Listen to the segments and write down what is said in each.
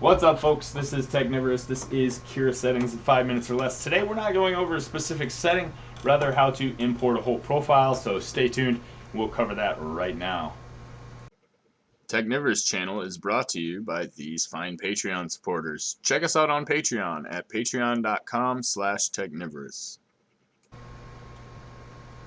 What's up, folks? This is Technivorous. This is Cura settings in 5 minutes or less. Today we're not going over a specific setting, rather how to import a whole profile, so stay tuned. We'll cover that right now. Technivorous channel is brought to you by these fine Patreon supporters. Check us out on Patreon at patreon.com/Technivorous.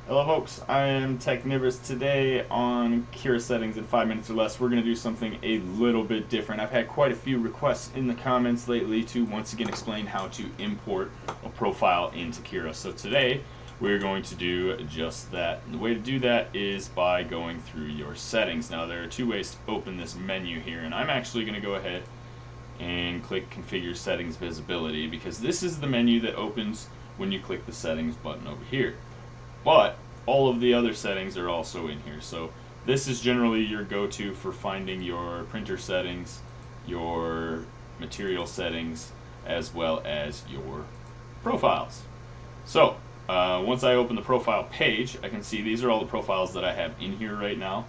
Hello folks, I am Technivorous. Today on Cura settings in 5 minutes or less, we're going to do something a little bit different. I've had quite a few requests in the comments lately to once again explain how to import a profile into Cura. So today we're going to do just that. And the way to do that is by going through your settings. Now there are two ways to open this menu here, and I'm actually going to go ahead and click Configure Settings Visibility because this is the menu that opens when you click the settings button over here. But all of the other settings are also in here. So this is generally your go-to for finding your printer settings, your material settings, as well as your profiles. So once I open the profile page, I can see these are all the profiles that I have in here right now.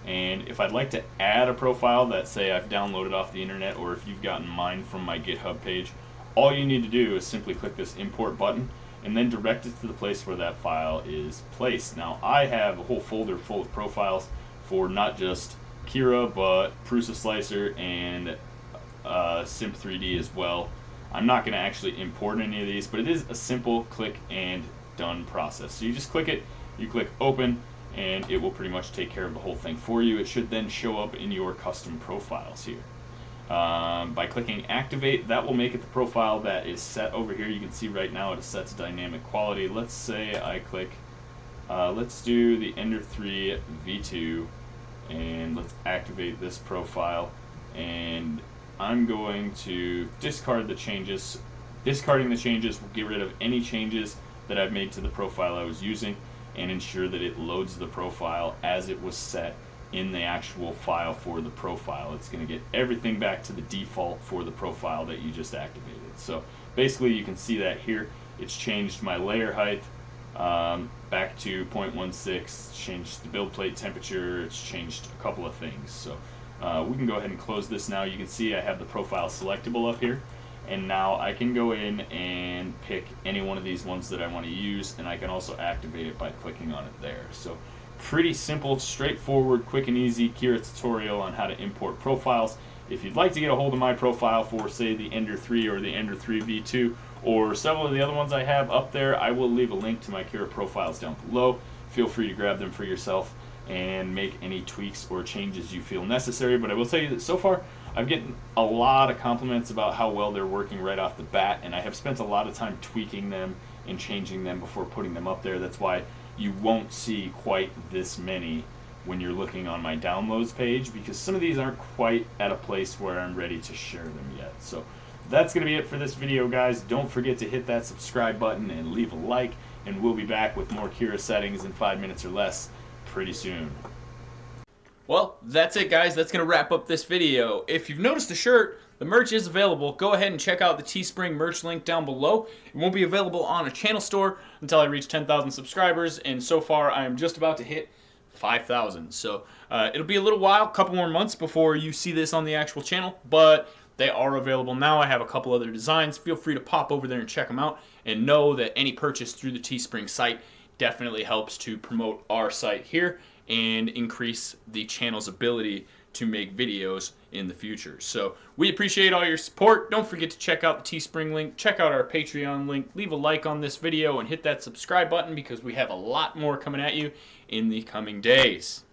And if I'd like to add a profile that, say, I've downloaded off the internet, or if you've gotten mine from my GitHub page, all you need to do is simply click this import button and then direct it to the place where that file is placed. Now I have a whole folder full of profiles for not just Cura, but Prusa Slicer and Simp 3D as well. I'm not going to actually import any of these, but it is a simple click and done process. So you just click it, you click open, and it will pretty much take care of the whole thing for you. It should then show up in your custom profiles here. By clicking activate, that will make it the profile that is set over here. You can see right now it is set to dynamic quality. Let's say I click, let's do the Ender 3 V2, and let's activate this profile, and I'm going to discard the changes. Discarding the changes will get rid of any changes that I've made to the profile I was using and ensure that it loads the profile as it was set in the actual file for the profile. It's going to get everything back to the default for the profile that you just activated. So basically you can see that here. It's changed my layer height back to 0.16, changed the build plate temperature, it's changed a couple of things. So we can go ahead and close this now. You can see I have the profile selectable up here, and now I can go in and pick any one of these ones that I want to use, and I can also activate it by clicking on it there. So pretty simple, straightforward, quick and easy Cura tutorial on how to import profiles. If you'd like to get a hold of my profile for, say, the Ender 3 or the Ender 3 V2 or several of the other ones I have up there, I will leave a link to my Cura profiles down below. Feel free to grab them for yourself and make any tweaks or changes you feel necessary. But I will tell you that so far I'm getting a lot of compliments about how well they're working right off the bat, and I have spent a lot of time tweaking them and changing them before putting them up there. That's why you won't see quite this many when you're looking on my downloads page, because some of these aren't quite at a place where I'm ready to share them yet. So that's going to be it for this video, guys. Don't forget to hit that subscribe button and leave a like, and we'll be back with more Cura settings in 5 minutes or less pretty soon. Well, that's it, guys. That's going to wrap up this video. If you've noticed a shirt, the merch is available. Go ahead and check out the Teespring merch link down below. It won't be available on a channel store until I reach 10,000 subscribers, and so far I am just about to hit 5,000. So it'll be a little while, a couple more months before you see this on the actual channel, but they are available now. I have a couple other designs. Feel free to pop over there and check them out, and know that any purchase through the Teespring site definitely helps to promote our site here and increase the channel's ability to make videos in the future. So we appreciate all your support. Don't forget to check out the Teespring link, check out our Patreon link, leave a like on this video, and hit that subscribe button because we have a lot more coming at you in the coming days.